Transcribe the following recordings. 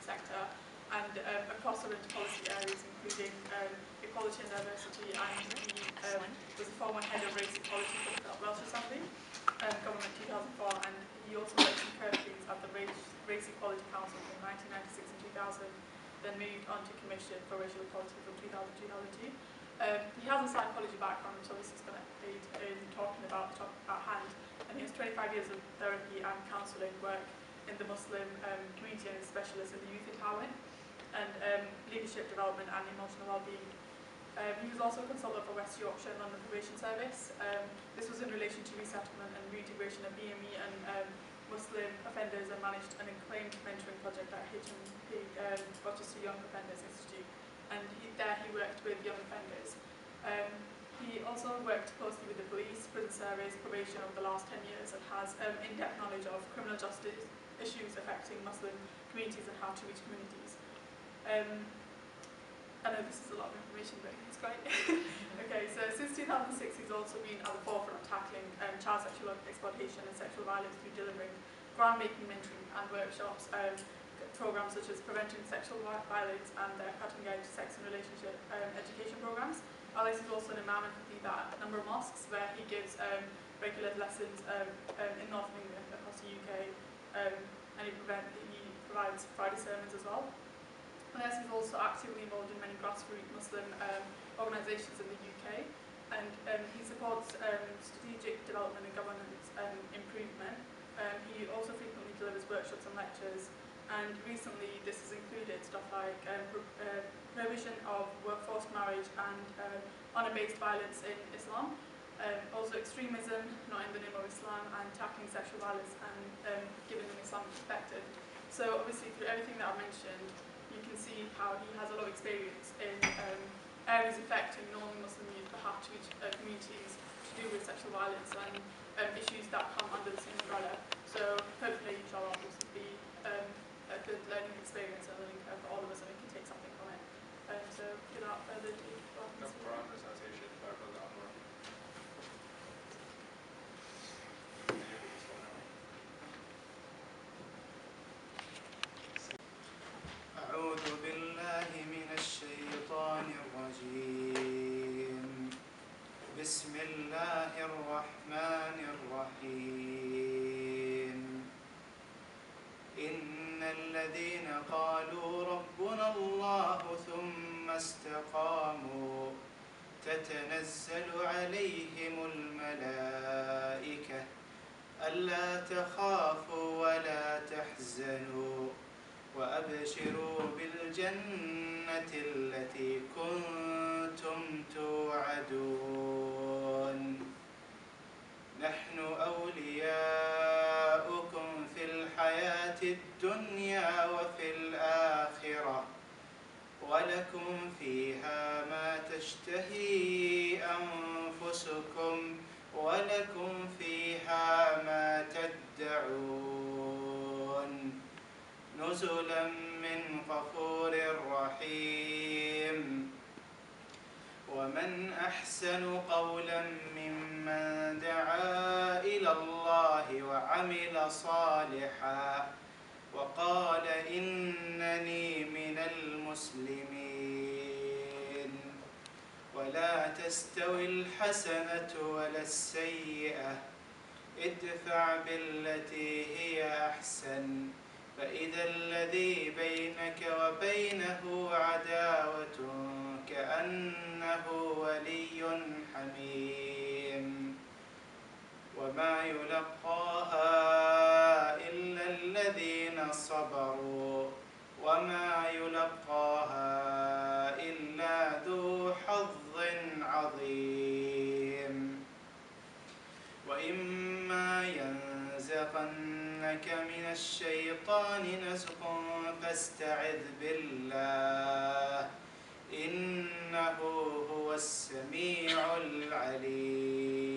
sector and across a range of policy areas, including equality and diversity, and he was a former head of race equality for the Welsh Assembly, government 2004, and he also worked in Curfews at the Race Equality Council from 1996 and 2000, then moved on to Commission for Racial Equality from 2000 to 2002. He has a psychology background, which obviously is going to aid in talking about the topic at hand, and he has 25 years of therapy and counselling work in the Muslim community and is a specialist in the youth empowerment and leadership development and emotional well-being. He was also a consultant for West Yorkshire and London Probation Service. This was in relation to resettlement and reintegration of BME and Muslim offenders, and managed an acclaimed mentoring project at HMP Rochester Young Offenders Institute. And there he worked with young offenders. He also worked closely with the police, prison service, probation over the last 10 years, and has in-depth knowledge of criminal justice issues affecting Muslim communities and how to reach communities. I know this is a lot of information, but it's great. Okay, so since 2006, he's also been at the forefront of tackling child sexual exploitation and sexual violence through delivering groundbreaking mentoring and workshops, programs such as Preventing Sexual Violence and cutting-edge sex and relationship education programs. Alex is also an imam and khatib at a number of mosques where he gives regular lessons in North England across the UK, and he provides Friday sermons as well. Alex is also actively involved in many grassroots Muslim organisations in the UK, and he supports strategic development and governance improvement. He also frequently delivers workshops and lectures, and recently this has included stuff like prohibition of workforced marriage and honour-based violence in Islam, also extremism, not in the name of Islam, and tackling sexual violence and giving an Islamic perspective. So obviously through everything that I've mentioned, you can see how he has a lot of experience in areas affecting non-Muslim youth, perhaps which communities to do with sexual violence and issues that come under the same umbrella. So hopefully, inshallah, this will be a good learning experience and learning curve for all of us, and we can take something from it. So without further ado, welcome to أعوذ بالله من الشيطان الرجيم. بسم الله الرحمن الرحيم. إن الذين قالوا ربنا الله ثم استقاموا تتنزل عليهم الملائكة ألا تخافوا ولا تحزنوا وأبشروا بالجنة التي كنتم توعدون. نحن أولياؤكم في الحياة الدنيا وفي الآخرة ولكم فيها ما تشتهي أنفسكم ولكم فيها ما تدعون. نزلا من غفور رحيم. ومن أحسن قولا ممن دعا إلى الله وعمل صالحا وقال إنني من المسلمين. ولا تستوي الحسنة ولا السيئة ادفع بالتي هي أحسن فإذا الذي بينك وبينه عداوة كأنه ولي حميم. وما يلقاها إلا الذين صبروا وما يلقاها إلا ذو حظ عظيم. وإما ينزغنك من الشيطان نزغ فاستعذ بالله إنه هو السميع العليم.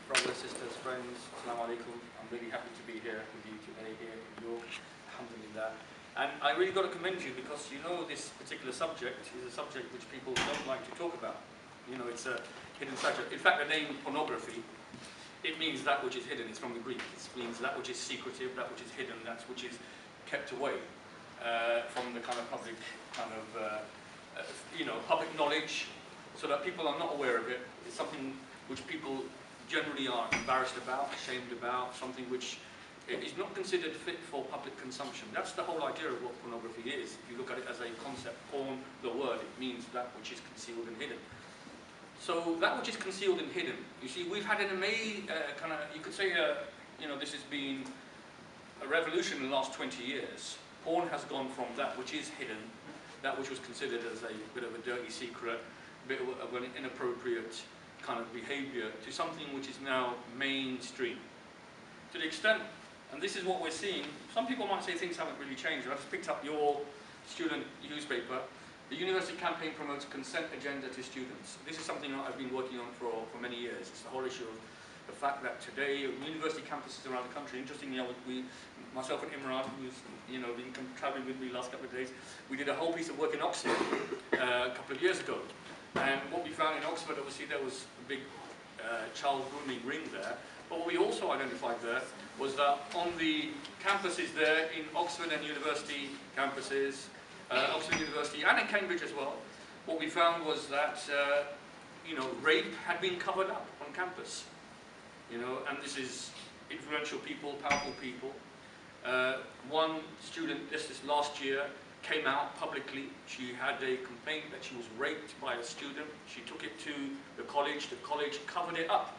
Brothers, sisters, friends, Assalamu alaikum. I'm really happy to be here with you today here in York, alhamdulillah. And I really got to commend you because you know this particular subject is a subject which people don't like to talk about. You know, it's a hidden subject. In fact, the name pornography it means that which is hidden. It's from the Greek. It means that which is secretive, that which is hidden, that which is kept away from the kind of public, public knowledge, so that people are not aware of it. It's something which people generally are embarrassed about, ashamed about, something which is not considered fit for public consumption. That's the whole idea of what pornography is. If you look at it as a concept, porn, the word, it means that which is concealed and hidden. So that which is concealed and hidden, you see, we've had an amazing you could say, this has been a revolution in the last 20 years. Porn has gone from that which is hidden, that which was considered as a bit of a dirty secret, a bit of an inappropriate kind of behavior, to something which is now mainstream. To the extent, and this is what we're seeing, some people might say things haven't really changed. I just picked up your student newspaper. The university campaign promotes consent agenda to students. This is something that I've been working on for many years. It's the whole issue of the fact that today, university campuses around the country, interestingly, myself and Imran, who's been travelling with me the last couple of days, we did a whole piece of work in Oxford a couple of years ago. And what we found in Oxford, obviously there was a big child grooming ring there, but what we also identified there was that on the campuses there, in Oxford and university campuses, Oxford University and in Cambridge as well, what we found was that rape had been covered up on campus. And this is influential people, powerful people. One student this last year came out publicly. She had a complaint that she was raped by a student. She took it to the college covered it up.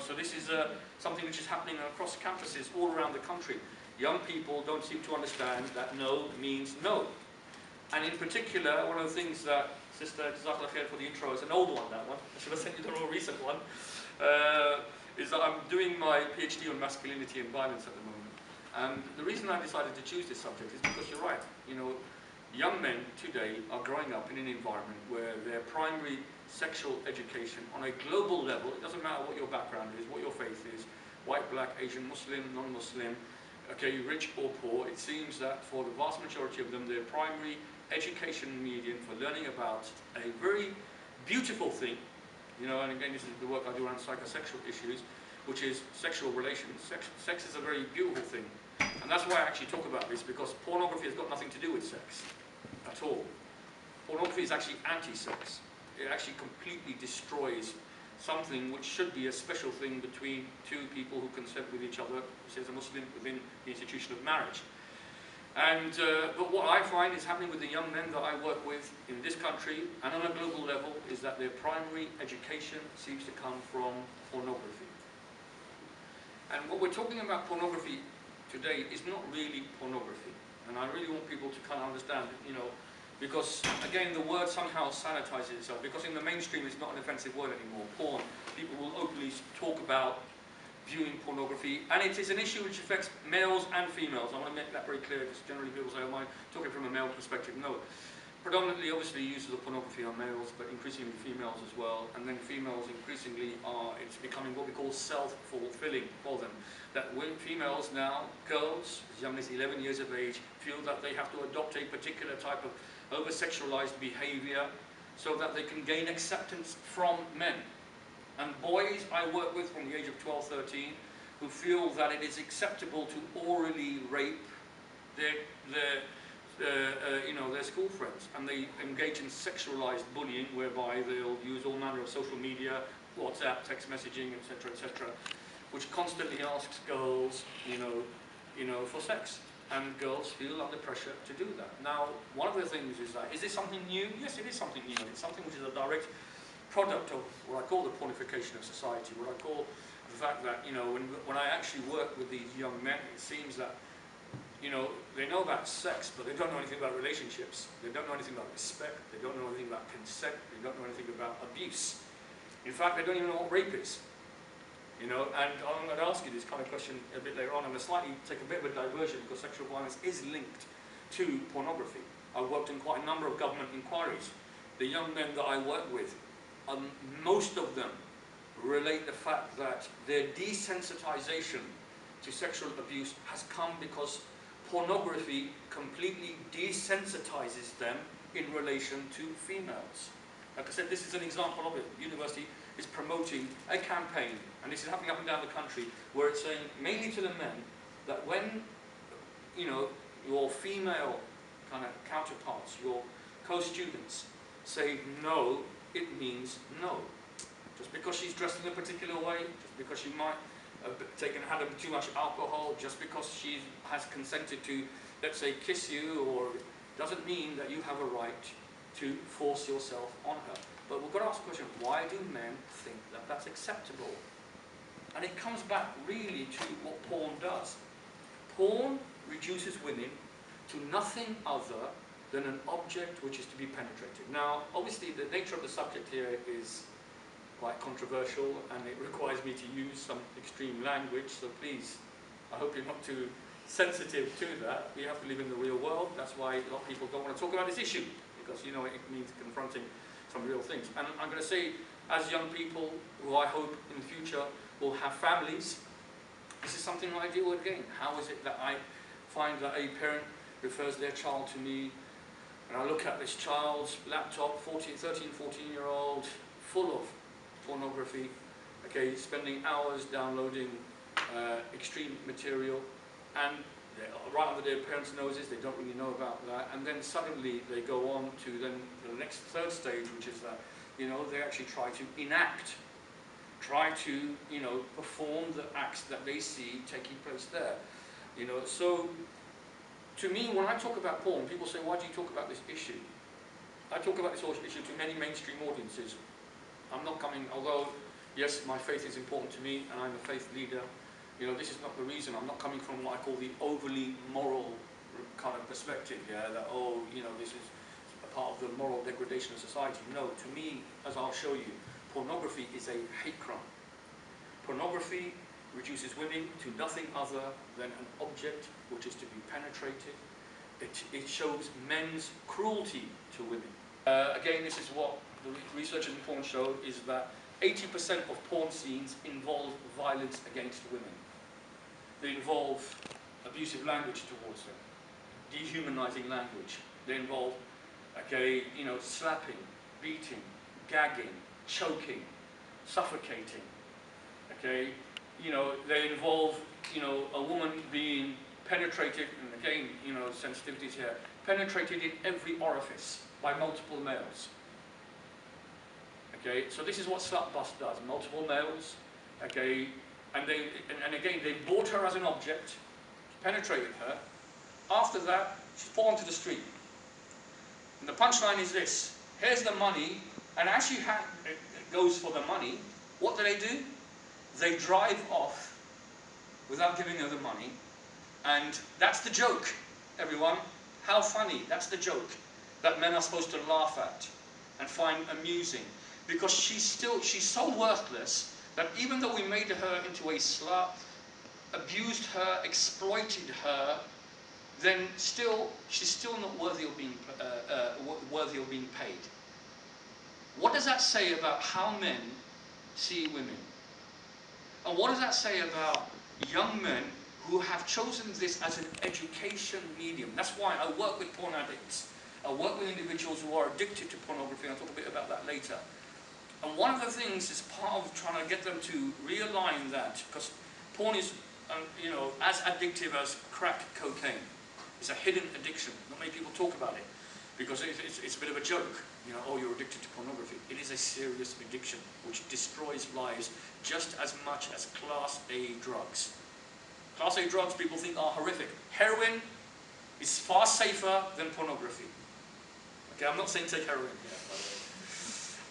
So this is something which is happening across campuses all around the country. Young people don't seem to understand that no means no. And in particular, one of the things that, Sister Jazakallah Khair for the intro, is an old one, that one. I should have sent you the more recent one. Is that I'm doing my PhD on masculinity and violence at the moment. And the reason I decided to choose this subject is because you're right. Young men today are growing up in an environment where their primary sexual education on a global level, it doesn't matter what your background is, what your faith is, white, black, Asian, Muslim, non-Muslim, okay, rich or poor, it seems that for the vast majority of them, their primary education medium for learning about a very beautiful thing, and again, this is the work I do around psychosexual issues, which is sexual relations. Sex is a very beautiful thing. And that's why I actually talk about this, because pornography has got nothing to do with sex at all. Pornography is actually anti-sex. It actually completely destroys something which should be a special thing between two people who consent with each other, as a Muslim, within the institution of marriage. And but what I find is happening with the young men that I work with in this country and on a global level is that their primary education seems to come from pornography. And what we're talking about pornography today is not really pornography. And I really want people to kind of understand, because again, the word somehow sanitizes itself, because in the mainstream it's not an offensive word anymore. Porn, people will openly talk about viewing pornography, and it is an issue which affects males and females. I want to make that very clear, because generally people say, oh, I'm talking from a male perspective. No. Predominantly, obviously, users of pornography are males, but increasingly females as well. And then females increasingly it's becoming what we call self-fulfilling for them. That when females now, girls as young as 11 years of age, feel that they have to adopt a particular type of over-sexualized behavior so that they can gain acceptance from men. And boys I work with from the age of 12, 13, who feel that it is acceptable to orally rape their school friends, and they engage in sexualized bullying, whereby they'll use all manner of social media, WhatsApp, text messaging, etc., which constantly asks girls, for sex, and girls feel under pressure to do that. Now, one of the things is that, is this something new? Yes, it is something new. It's something which is a direct product of what I call the pornification of society, what I call the fact that, when I actually work with these young men, it seems that they know about sex, but they don't know anything about relationships. They don't know anything about respect. They don't know anything about consent. They don't know anything about abuse. In fact, they don't even know what rape is. And I'm going to ask you this kind of question a bit later on. I'm going to slightly take a bit of a diversion, because sexual violence is linked to pornography. I've worked in quite a number of government inquiries. The young men that I work with, most of them relate the fact that their desensitization to sexual abuse has come because pornography completely desensitizes them in relation to females. Like I said, this is an example of it. University is promoting a campaign, and this is happening up and down the country, where it's saying, mainly to the men, that when, you know, your female kind of counterparts, your co-students, say no, it means no. Just because she's dressed in a particular way, just because she might have had too much alcohol, just because she has consented to, let's say, kiss you, or doesn't mean that you have a right to force yourself on her. But we've got to ask the question, why do men think that that's acceptable? And it comes back really to what porn does. Porn reduces women to nothing other than an object which is to be penetrated. Now, obviously, the nature of the subject here is quite controversial, and it requires me to use some extreme language, so please, I hope you're not too sensitive to that. We have to live in the real world. That's why a lot of people don't want to talk about this issue, because you know it means confronting some real things. And I'm going to say, as young people who I hope in the future will have families, this is something I deal with again. How is it that I find that a parent refers their child to me, and I look at this child's laptop, 13, 14-year-old, full of pornography, okay, spending hours downloading extreme material, and right under their parents' noses, they don't really know about that, and then suddenly they go on to then the next third stage, which is that, you know, they actually try to enact, try to, you know, perform the acts that they see taking place there, you know. So to me, when I talk about porn, people say, why do you talk about this issue? I talk about this issue to many mainstream audiences. I'm not coming, although, yes, my faith is important to me, and I'm a faith leader, you know, this is not the reason. I'm not coming from what I call the overly moral kind of perspective, yeah, that, oh, you know, this is a part of the moral degradation of society. No, to me, as I'll show you, pornography is a hate crime. Pornography reduces women to nothing other than an object which is to be penetrated. It shows men's cruelty to women. Again, this is what the research in porn showed, is that 80% of porn scenes involve violence against women. They involve abusive language towards them, dehumanizing language. They involve, okay, you know, slapping, beating, gagging, choking, suffocating, okay. You know, they involve, you know, a woman being penetrated, and again, you know, sensitivities here, penetrated in every orifice by multiple males. Okay, so this is what slut bust does. Multiple males, okay, and again, they bought her as an object, penetrated her. After that, she's put onto the street. And the punchline is this: here's the money, and as she goes for the money, what do? They drive off without giving her the money, and that's the joke, everyone. How funny, that's the joke that men are supposed to laugh at and find amusing, because she's so worthless that even though we made her into a slut, abused her, exploited her, then she's still not worthy of being paid. What does that say about how men see women? And what does that say about young men who have chosen this as an education medium? That's why I work with porn addicts. I work with individuals who are addicted to pornography, and I'll talk a bit about that later. And one of the things is part of trying to get them to realign that, because porn is, you know, as addictive as crack cocaine. It's a hidden addiction. Not many people talk about it, because it's a bit of a joke. You know, oh, you're addicted to pornography. It is a serious addiction which destroys lives just as much as Class A drugs. Class A drugs people think are horrific. Heroin is far safer than pornography. Okay, I'm not saying take heroin here, by the way.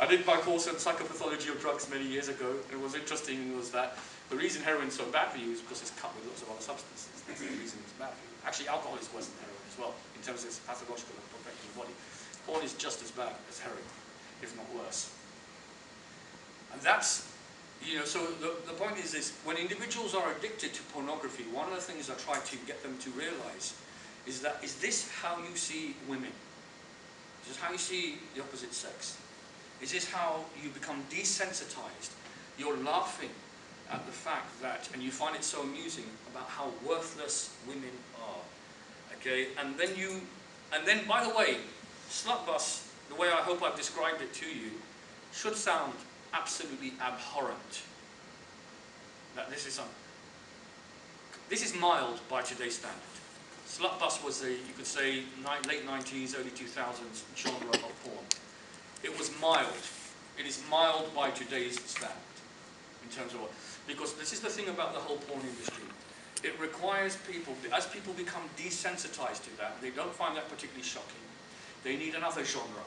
I did my course on psychopathology of drugs many years ago, and what was interesting was that the reason heroin is so bad for you is because it's cut with lots of other substances. That's the reason it's bad for you. Actually, alcohol is worse than heroin as well, in terms of its pathological and affecting the body. Porn is just as bad as heroin, if not worse. And that's, you know, so the point is this: when individuals are addicted to pornography, one of the things I try to get them to realize is that, is this how you see women? Is this how you see the opposite sex? Is this how you become desensitized? You're laughing at the fact that, and you find it so amusing, about how worthless women are. Okay, and then by the way, slut bus, the way I hope I've described it to you, should sound absolutely abhorrent. That this is mild by today's standard. Slutbus was a, you could say, late 90s, early 2000s genre of porn. It was mild. It is mild by today's standard in terms of what, because this is the thing about the whole porn industry. It requires people, as people become desensitized to that, they don't find that particularly shocking. They need another genre.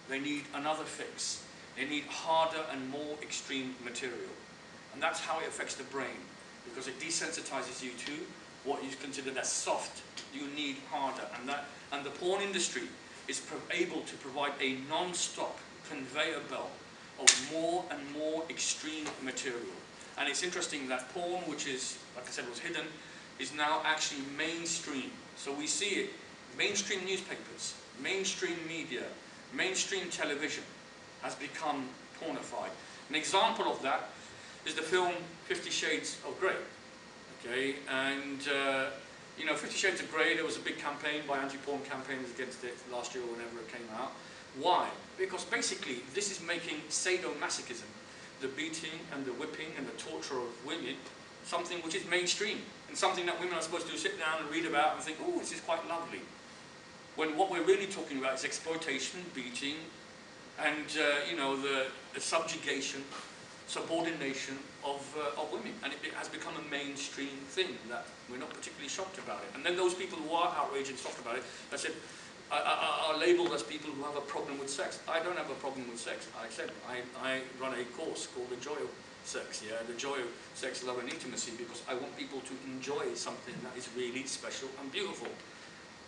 They need another fix. They need harder and more extreme material. And that's how it affects the brain, because it desensitizes you to what is considered as soft. You need harder. And the porn industry is able to provide a non-stop conveyor belt of more and more extreme material. And it's interesting that porn, which is, like I said, was hidden, is now actually mainstream. So we see it. Mainstream newspapers, mainstream media, mainstream television has become pornified. An example of that is the film 50 Shades of Grey. Okay, and you know, 50 Shades of Grey, there was a big campaign by anti-porn campaigners against it last year or whenever it came out. Why? Because basically this is making sadomasochism, the beating and the whipping and the torture of women, something which is mainstream and something that women are supposed to sit down and read about and think, oh, this is quite lovely. When what we're really talking about is exploitation, beating, and you know, the subjugation, subordination of women, and it has become a mainstream thing that we're not particularly shocked about it. And then those people who are outraged and shocked about it, I said, are labelled as people who have a problem with sex. I don't have a problem with sex. I said I run a course called the Joy of Sex, yeah, the Joy of Sex, Love and Intimacy, because I want people to enjoy something that is really special and beautiful.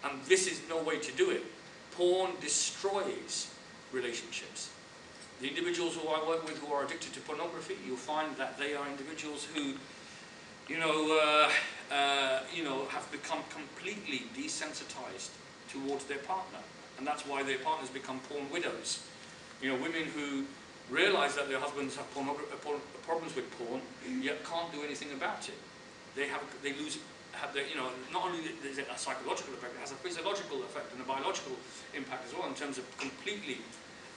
And this is no way to do it. Porn destroys relationships. The individuals who I work with who are addicted to pornography, you'll find that they are individuals who, you know, have become completely desensitized towards their partner. And that's why their partners become porn widows. You know, women who realize that their husbands have problems with porn, yet can't do anything about it. They lose, you know, not only is it a psychological effect, it has a physiological effect and a biological impact as well in terms of completely.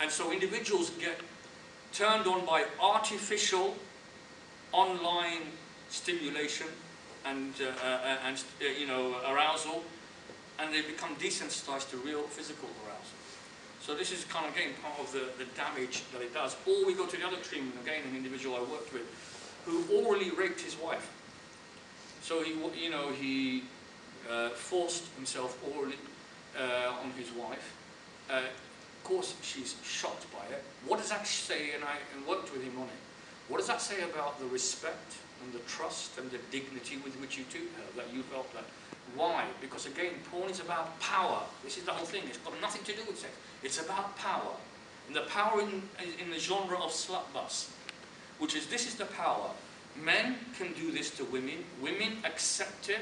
And so individuals get turned on by artificial online stimulation and you know, arousal, and they become desensitized to real physical arousal. So this is kind of, again, part of the damage that it does. Or we go to the other extreme, and again, an individual I worked with who orally raped his wife. So he, you know, he forced himself orally on his wife. Of course, she's shocked by it. What does that say? And I worked with him on it. What does that say about the respect and the trust and the dignity with which you do her, that you felt that? Why? Because again, porn is about power. This is the whole thing. It's got nothing to do with sex. It's about power. And the power in the genre of slutbus, which is, this is the power. Men can do this to women. Women accept it,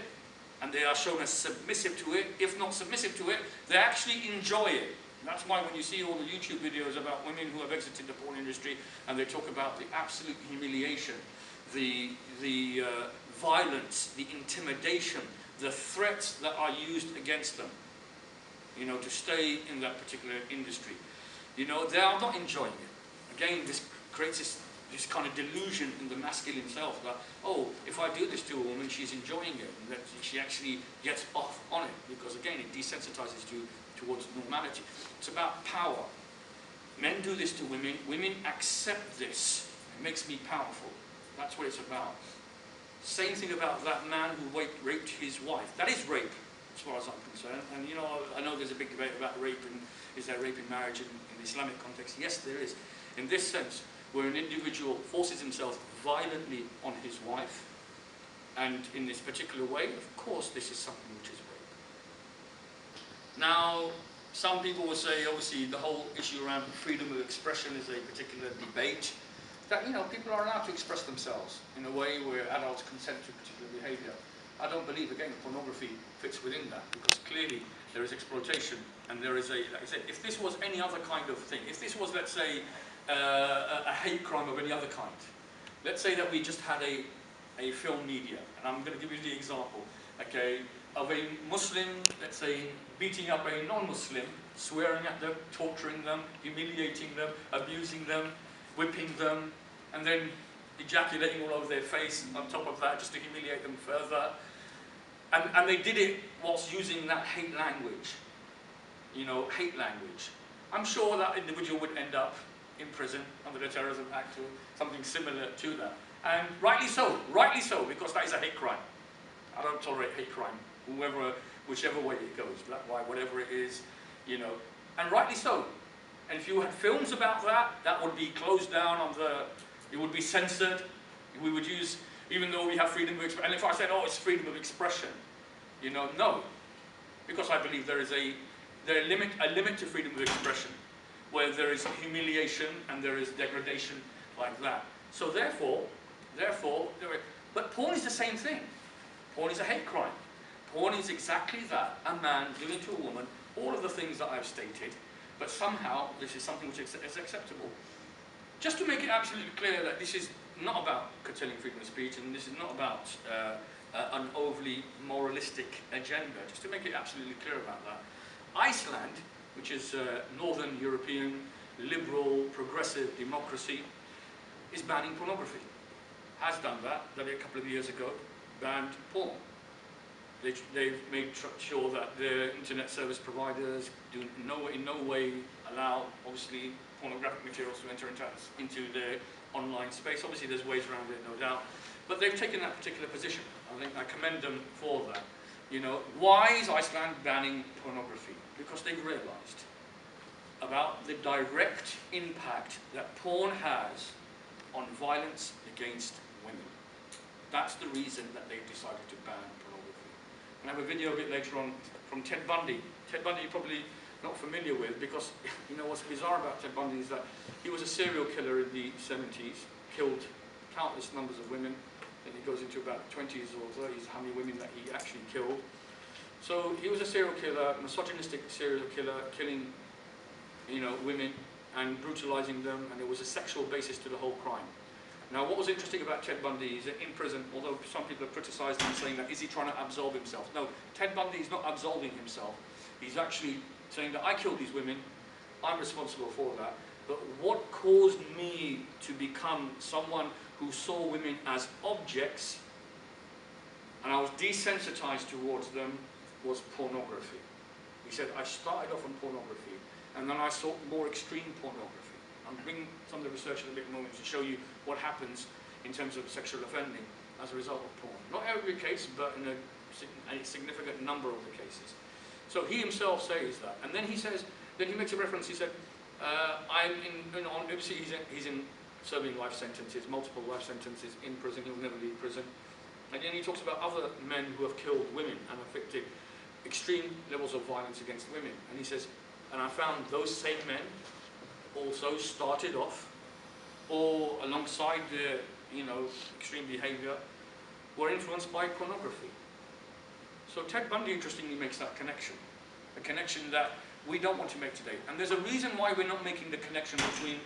and they are shown as submissive to it. If not submissive to it, they actually enjoy it. And that's why when you see all the YouTube videos about women who have exited the porn industry, and they talk about the absolute humiliation, the violence, the intimidation, the threats that are used against them, you know, to stay in that particular industry. You know, they are not enjoying it. Again, this creates this kind of delusion in the masculine self that, oh, if I do this to a woman, she's enjoying it, and that she actually gets off on it, because again, it desensitizes you towards normality. It's about power. Men do this to women. Women accept this. It makes me powerful. That's what it's about. Same thing about that man who raped his wife. That is rape, as far as I'm concerned. And you know, I know there's a big debate about rape, and is there rape in marriage in the Islamic context? Yes, there is. In this sense, where an individual forces himself violently on his wife, and in this particular way, of course, this is something which is rape. Now, some people will say, obviously, the whole issue around freedom of expression is a particular debate. That, you know, people are allowed to express themselves in a way where adults consent to particular behaviour. I don't believe, again, pornography fits within that, because clearly there is exploitation, and there is a, like I said, if this was any other kind of thing, if this was, let's say, a hate crime of any other kind, let's say that we just had a film media, and I'm going to give you the example, okay, of a Muslim, let's say, beating up a non-Muslim, swearing at them, torturing them, humiliating them, abusing them, whipping them, and then ejaculating all over their face on top of that just to humiliate them further. And they did it whilst using that hate language. You know, hate language. I'm sure that individual would end up in prison under the Terrorism Act or something similar to that. And rightly so, because that is a hate crime. I don't tolerate hate crime, whichever way it goes, black, white, whatever it is, you know. And rightly so. And if you had films about that, that would be closed down it would be censored. We would use, even though we have freedom of expression, and if I said, oh, it's freedom of expression, you know, no. Because I believe there is a limit to freedom of expression, where there is humiliation and there is degradation like that. So therefore, but porn is the same thing. Porn is a hate crime. Porn is exactly that, a man doing to a woman all of the things that I've stated, but somehow this is something which is acceptable. Just to make it absolutely clear that this is not about curtailing freedom of speech, and this is not about an overly moralistic agenda, just to make it absolutely clear about that. Iceland, which is Northern European, liberal, progressive democracy, is banning pornography. Has done that a couple of years ago, banned porn. They've made sure that their internet service providers do in no way allow, obviously, pornographic materials to enter into their online space. Obviously, there's ways around it, no doubt. But they've taken that particular position. I think I commend them for that. You know, why is Iceland banning pornography? Because they've realised about the direct impact that porn has on violence against women. That's the reason that they've decided to ban pornography. And I have a video a bit later on from Ted Bundy. Ted Bundy you're probably not familiar with, because you know what's bizarre about Ted Bundy is that he was a serial killer in the 70s, killed countless numbers of women, and he goes into about 20s or 30s how many women that he actually killed. So he was a serial killer, misogynistic serial killer, killing, you know, women and brutalizing them, and there was a sexual basis to the whole crime. Now, what was interesting about Ted Bundy is that in prison, although some people have criticized him saying that, is he trying to absolve himself? No, Ted Bundy is not absolving himself. He's actually saying that I killed these women, I'm responsible for that, but what caused me to become someone who saw women as objects, and I was desensitized towards them, was pornography. He said, I started off on pornography, and then I saw more extreme pornography. I'm bringing some of the research in a bit moment to show you what happens in terms of sexual offending as a result of porn. Not every case, but in a significant number of the cases. So he himself says that, and then he says, then he makes a reference. He said, he's in serving life sentences, multiple life sentences in prison. He'll never leave prison. And then he talks about other men who have killed women and inflicted extreme levels of violence against women. And he says, and I found those same men also started off, or alongside their, you know, extreme behavior, were influenced by pornography. So Ted Bundy interestingly makes that connection, a connection that we don't want to make today. And there's a reason why we're not making the connection between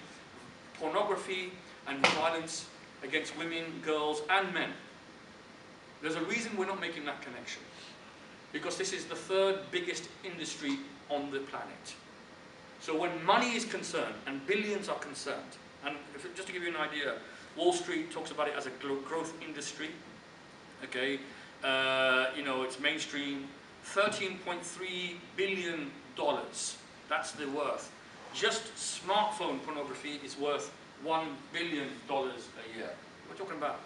pornography and violence against women, girls, and men. There's a reason we're not making that connection. Because this is the third biggest industry on the planet. So when money is concerned, and billions are concerned, and just to give you an idea, Wall Street talks about it as a growth industry, okay? You know, it's mainstream, $13.3 billion, that's the worth. Just smartphone pornography is worth $1 billion a year. We're talking about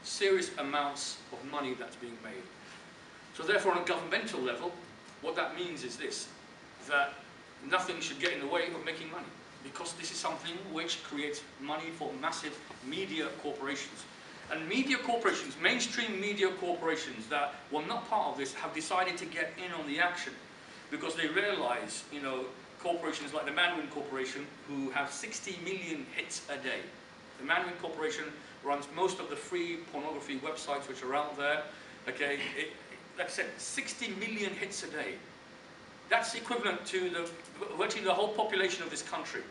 serious amounts of money that's being made. So therefore, on a governmental level, what that means is this, that nothing should get in the way of making money, because this is something which creates money for massive media corporations. And media corporations, mainstream media corporations that were not part of this, have decided to get in on the action, because they realize, you know, corporations like the Manwin Corporation, who have 60 million hits a day. The Manwin Corporation runs most of the free pornography websites which are out there, okay? Like I said, 60 million hits a day. That's equivalent to virtually the whole population of this country.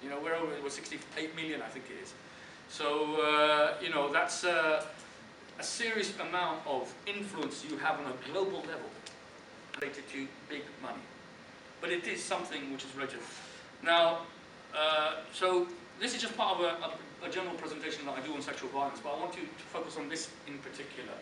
You know, we're 68 million, I think it is. So, you know, that's a serious amount of influence you have on a global level related to big money. But it is something which is relative. Now, so this is just part of a general presentation that I do on sexual violence, but I want you to focus on this in particular.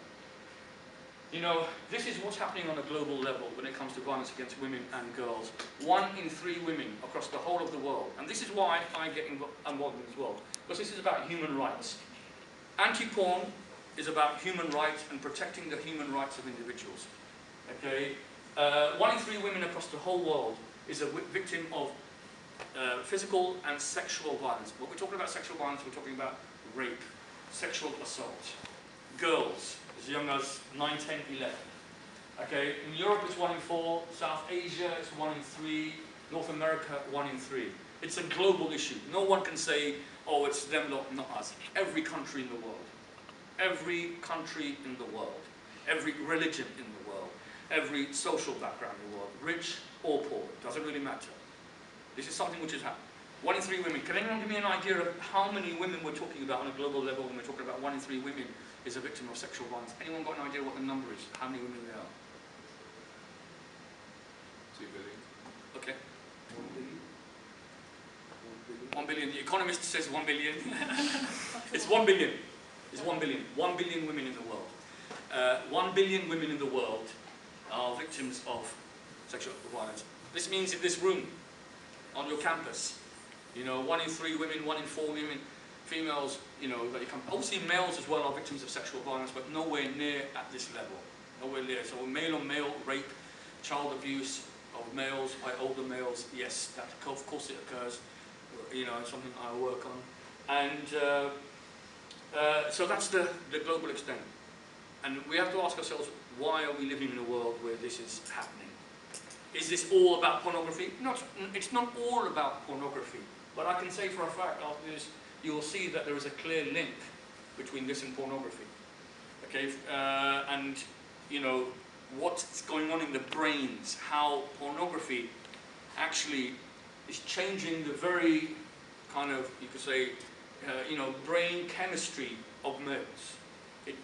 You know, this is what's happening on a global level when it comes to violence against women and girls. 1 in 3 women across the whole of the world. And this is why I get involved in this as well. Because this is about human rights. Anti-porn is about human rights and protecting the human rights of individuals. Okay? 1 in 3 women across the whole world is a victim of physical and sexual violence. When we're talking about sexual violence, we're talking about rape, sexual assault. Girls, as young as 9, 10, 11. Okay, in Europe it's 1 in 4, South Asia it's 1 in 3, North America 1 in 3. It's a global issue. No one can say, oh, it's them lot, not us. Every country in the world. Every country in the world. Every religion in the world. Every social background in the world. Rich or poor, doesn't really matter. This is something which has happened. 1 in 3 women. Can anyone give me an idea of how many women we're talking about on a global level when we're talking about 1 in 3 women is a victim of sexual violence? Anyone got an idea what the number is? How many women there are? 2 billion. Okay. 1 billion. 1 billion. The Economist says 1 billion. It's 1 billion. It's 1 billion. 1 billion women in the world. 1 billion women in the world are victims of sexual violence. This means in this room, on your campus, you know, 1 in 3 women, 1 in 4 women, females, you know, that you come. Obviously males as well are victims of sexual violence, but nowhere near at this level. Nowhere near. So male on male rape, child abuse of males by older males, yes, that of course it occurs. You know, it's something I work on. And so that's the global extent. And we have to ask ourselves, why are we living in a world where this is happening? Is this all about pornography? It's not all about pornography. But I can say for a fact, after this, you will see that there is a clear link between this and pornography. Okay, and you know, what's going on in the brains, how pornography actually is changing the very kind of, you could say, you know, brain chemistry of males. It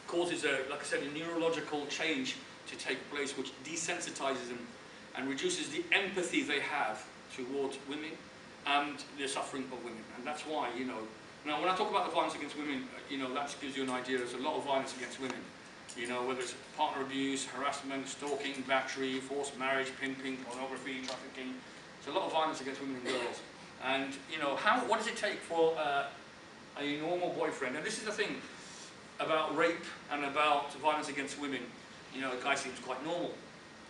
causes, like I said, a neurological change to take place which desensitizes them and reduces the empathy they have towards women and the suffering of women. And that's why, you know, now when I talk about the violence against women, you know, that gives you an idea. There's a lot of violence against women. You know, whether it's partner abuse, harassment, stalking, battery, forced marriage, pimping, pornography, trafficking. There's a lot of violence against women and girls. And, you know, what does it take for a normal boyfriend? And this is the thing about rape and about violence against women. You know, a guy seems quite normal.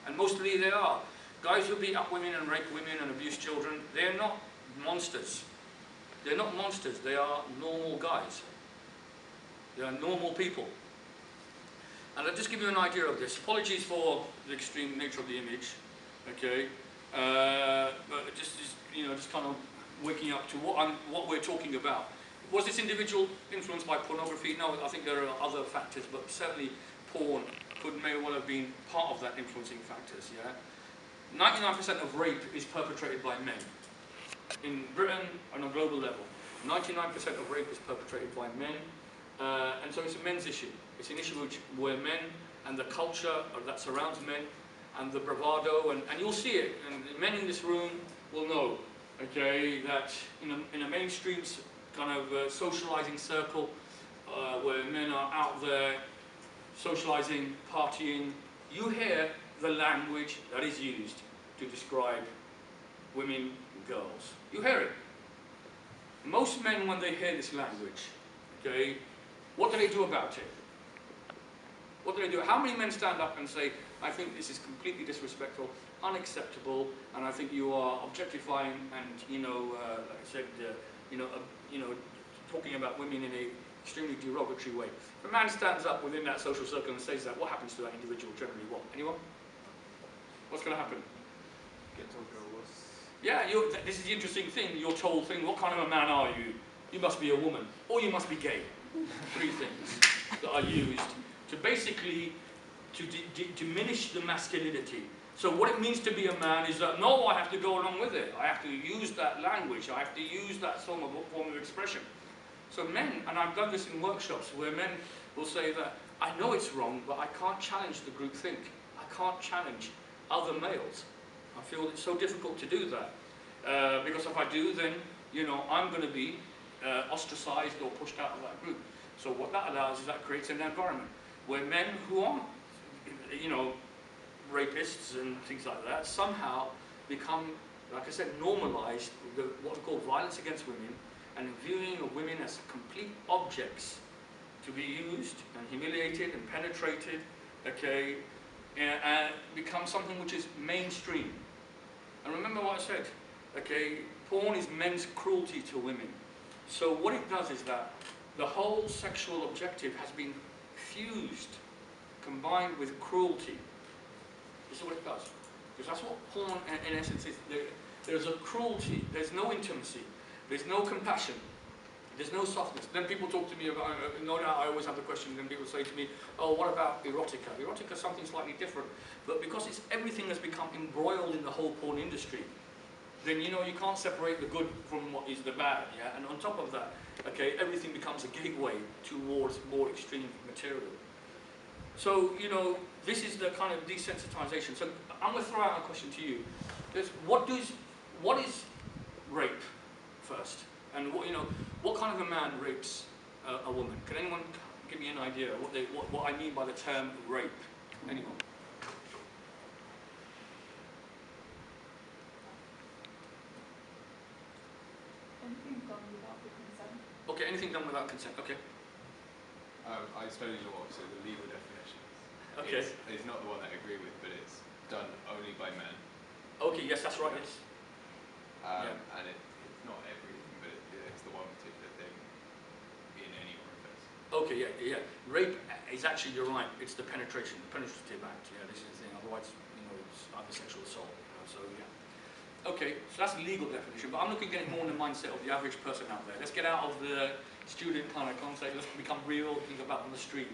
And mostly they are. Guys who beat up women and rape women and abuse children, they're not monsters. They're not monsters, they are normal guys. They are normal people. And I'll just give you an idea of this. Apologies for the extreme nature of the image, okay? But just you know, just kind of waking up to what we're talking about. Was this individual influenced by pornography? No, I think there are other factors, but certainly porn may well have been part of that influencing factors, yeah? 99% of rape is perpetrated by men. In Britain, on a global level, 99% of rape is perpetrated by men, and so it's a men's issue. It's an issue where men and the culture that surrounds men and the bravado, and you'll see it, and the men in this room will know, okay, that in a mainstream kind of socializing circle where men are out there socializing, partying, you hear the language that is used to describe women and girls. You hear it. Most men, when they hear this language, okay, what do they do about it? What do they do? How many men stand up and say, I think this is completely disrespectful, unacceptable, and I think you are objectifying and, you know, like I said, you know, talking about women in an extremely derogatory way. If a man stands up within that social circle and says that, what happens to that individual generally? What? Anyone? What's going to happen? Get told you're worse. Yeah, this is the interesting thing, your told thing, what kind of a man are you? You must be a woman, or you must be gay. 3 things that are used to basically diminish the masculinity. So what it means to be a man is that, no, I have to go along with it. I have to use that language. I have to use that form of expression. So men, and I've done this in workshops, where men will say that, I know it's wrong, but I can't challenge the group think. I can't challenge other males. I feel it's so difficult to do that. Because if I do, then you know, I'm going to be ostracized or pushed out of that group. So what that allows is that creates an environment where men who aren't, you know, rapists and things like that somehow become, like I said, normalized what we call violence against women and viewing of women as complete objects to be used and humiliated and penetrated, okay, and become something which is mainstream. And remember what I said, okay, porn is men's cruelty to women. So what it does is that the whole sexual objective has been fused, combined with cruelty. This is what it does. Because that's what porn in essence is. There's a cruelty, there's no intimacy, there's no compassion, there's no softness. Then people talk to me about, no doubt I always have the question, then people say to me, oh, what about erotica? Erotica is something slightly different. But because it's everything has become embroiled in the whole porn industry, then you know you can't separate the good from what is the bad, yeah? And on top of that, okay, everything becomes a gateway towards more extreme material. So, you know, this is the kind of desensitization. So I'm going to throw out a question to you. What is rape first? And what, you know, what kind of a man rapes a woman? Can anyone give me an idea of what I mean by the term rape? Anyone? Anything done without the consent? Okay, anything done without consent. Okay. I studied law, so the legal definition Okay. is not the one that I agree with, but it's done only by men. Okay, yes, that's right, yes. And it's not everything, but it's the one particular thing in any orifice. Okay, yeah. Rape is actually, you're right, it's the penetration, the penetrative act. Yeah, this is the thing. Otherwise, you know, it's either sexual assault. You know, so yeah. Okay, so that's the legal definition. But I'm looking at it more in the mindset of the average person out there. Let's get out of the student kind of concept. Let's become real. Think about on the street.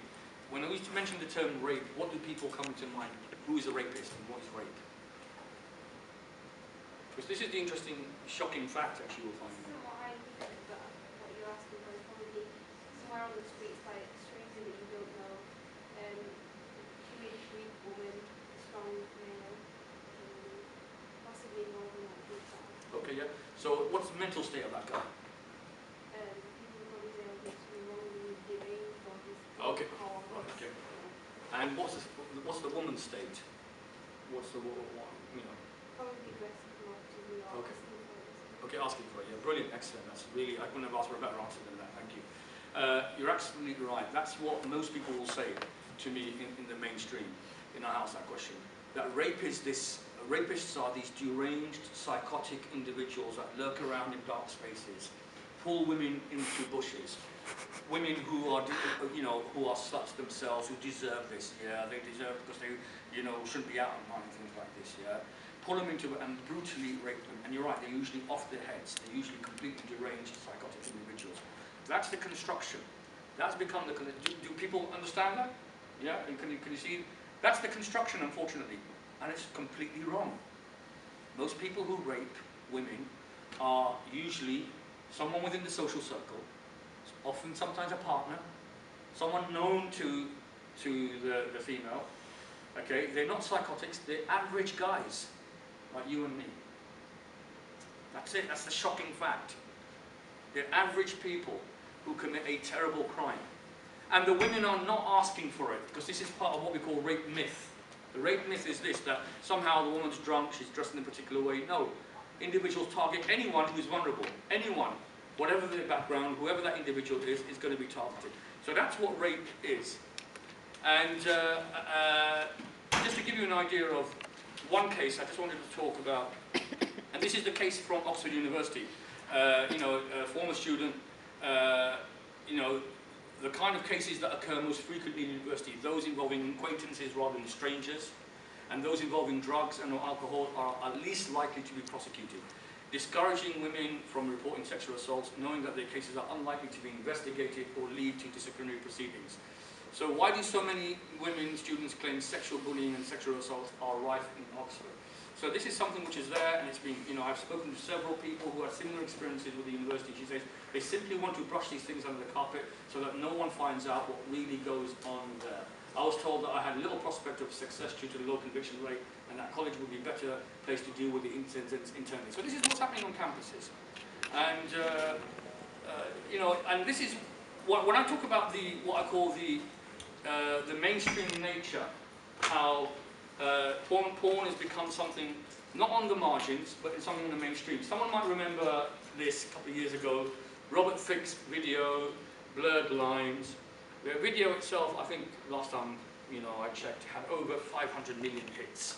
When I used to mention the term rape, what do people come to mind? Who is a rapist and what is rape? Because this is the interesting, shocking fact, actually, you'll find. What I think that what you're asking for is probably somewhere on the streets by a stranger that you don't know, teenage weak woman, strong male, possibly involved in that group that. Okay, yeah. So what's the mental state of that guy? People probably say, oh, he's wrongly deranged or he's Okay. called. Right, okay. And what's the woman's state? What's the, what, you know? Probably dressed provocatively or Okay. asking for it. Okay, asking for it. Yeah, brilliant, excellent. That's really, I couldn't have asked for a better answer than that. Thank you. You're absolutely right. That's what most people will say to me in the mainstream. In I ask that question. That rape is this. Rapists are these deranged, psychotic individuals that lurk around in dark spaces, pull women into bushes. Women who are, you know, who are sluts themselves, who deserve this. Yeah, they deserve it because they, you know, shouldn't be out at night and things like this. Yeah. Pull them into it and brutally rape them. And you're right, they're usually off their heads. They're usually completely deranged, psychotic individuals. That's the construction. That's become the... Do people understand that? Yeah? And can you see? That's the construction, unfortunately. And it's completely wrong. Most people who rape women are usually someone within the social circle, often sometimes a partner, someone known to the female. Okay? They're not psychotics, they're average guys. Like you and me. That's it, that's the shocking fact. They're average people who commit a terrible crime. And the women are not asking for it, because this is part of what we call rape myth. The rape myth is this, that somehow the woman's drunk, she's dressed in a particular way. No. Individuals target anyone who's vulnerable. Anyone. Whatever their background, whoever that individual is going to be targeted. So that's what rape is. And just to give you an idea of one case I just wanted to talk about, and this is the case from Oxford University. You know, a former student, you know, the kind of cases that occur most frequently in university, those involving acquaintances rather than strangers, and those involving drugs and or alcohol are least likely to be prosecuted. Discouraging women from reporting sexual assaults, knowing that their cases are unlikely to be investigated or lead to disciplinary proceedings. So why do so many women students claim sexual bullying and sexual assaults are rife in Oxford? So this is something which is there, and it's been, you know, I've spoken to several people who have similar experiences with the university. She says they simply want to brush these things under the carpet so that no one finds out what really goes on there. I was told that I had little prospect of success due to the low conviction rate, and that college would be a better place to deal with the incidents internally. So this is what's happening on campuses. And you know, and this is when I talk about what I call the mainstream nature, how porn has become something not on the margins, but it's something in the mainstream. Someone might remember this a couple of years ago. Robert Thicke's video, Blurred Lines. The video itself, I think last time I checked, had over 500 million hits.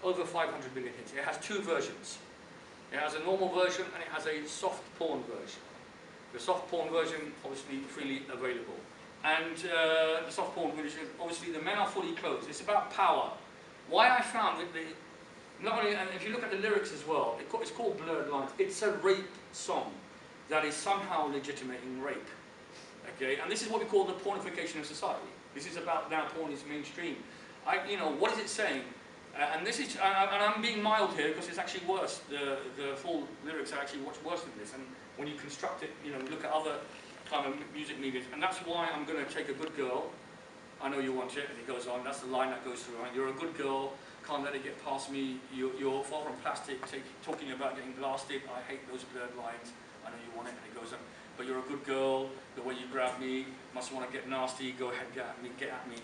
Over 500 million hits. It has two versions. It has a normal version and it has a soft porn version. The soft porn version, obviously, freely available. And the soft porn version, obviously, the men are fully clothed. It's about power. Why I found that not only, and if you look at the lyrics as well, it's called Blurred Lines. It's a rape song that is somehow legitimating rape. Okay, and this is what we call the pornification of society. This is about now porn is mainstream. What is it saying? And this is, and I'm being mild here because it's actually worse. The full lyrics are actually much worse than this. And when you construct it, look at other kind of music medias. And that's why I'm going to take a good girl. I know you want it, and it goes on. That's the line that goes through. Right? You're a good girl. Can't let it get past me. You're far from plastic. Talking about getting blasted. I hate those blurred lines. I know you want it, and it goes on. But you're a good girl. The way you grab me, must want to get nasty. Go ahead, get at me.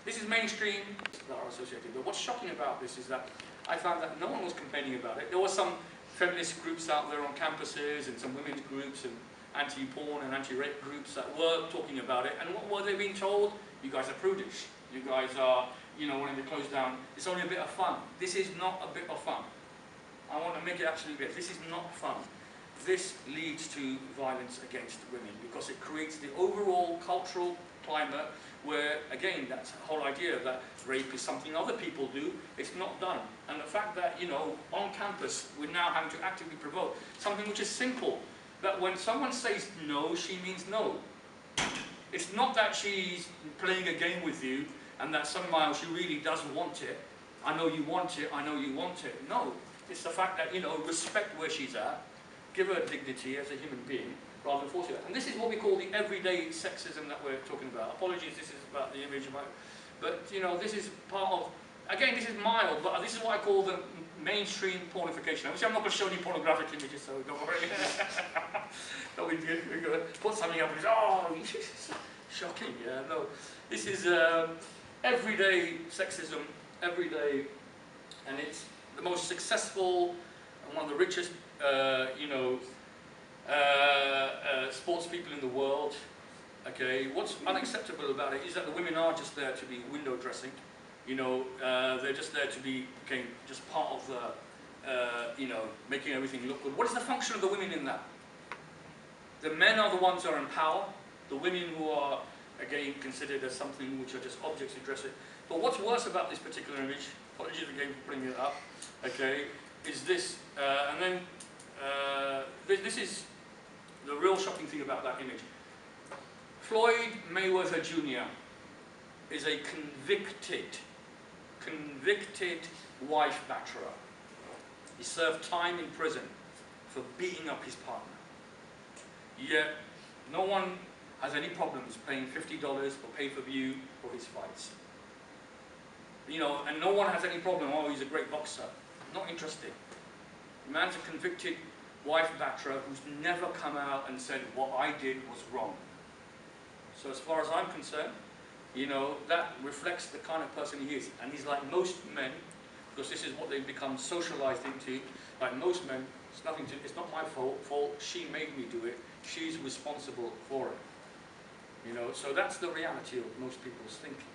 This is mainstream that are associated. But what's shocking about this is that I found that no one was complaining about it. There were some feminist groups out there on campuses and some women's groups and anti-porn and anti-rape groups that were talking about it. And what were they being told? You guys are prudish. You guys are, wanting to close down. It's only a bit of fun. This is not a bit of fun. I want to make it absolutely clear. This is not fun. This leads to violence against women because it creates the overall cultural climate where, again, that's the whole idea that rape is something other people do, it's not done. And the fact that, on campus, we're now having to actively provoke something which is simple, that when someone says no, she means no. It's not that she's playing a game with you and that somehow she really does want it. I know you want it, I know you want it. No, it's the fact that, respect where she's at, give her dignity as a human being, rather than force it. And this is what we call the everyday sexism that we're talking about. Apologies, this is about the image, but this is part of, again, this is mild, but this is what I call the mainstream pornification. Obviously, I'm not going to show any pornographic images, so don't worry. We're going to put something up and say, oh, shocking, yeah, no. This is everyday sexism, everyday, and it's the most successful and one of the richest sports people in the world. Okay, what's unacceptable about it is that the women are just there to be window dressing. They're just there to be just part of the, making everything look good. What is the function of the women in that? The men are the ones who are in power. The women who are, again, considered as something which are just objects to dress it. But what's worse about this particular image, apologies again for bringing it up, okay, is this, and then this is the real shocking thing about that image. Floyd Mayweather Jr. is a convicted wife batterer. He served time in prison for beating up his partner. Yet, no one has any problems paying $50 for pay-per-view for his fights. And no one has any problem, oh, he's a great boxer. Not interested. The man's a convicted wife batterer who's never come out and said, what I did was wrong. So as far as I'm concerned, that reflects the kind of person he is. And he's like most men, because this is what they've become socialized into, like most men, it's not my fault, she made me do it, she's responsible for it. So that's the reality of most people's thinking.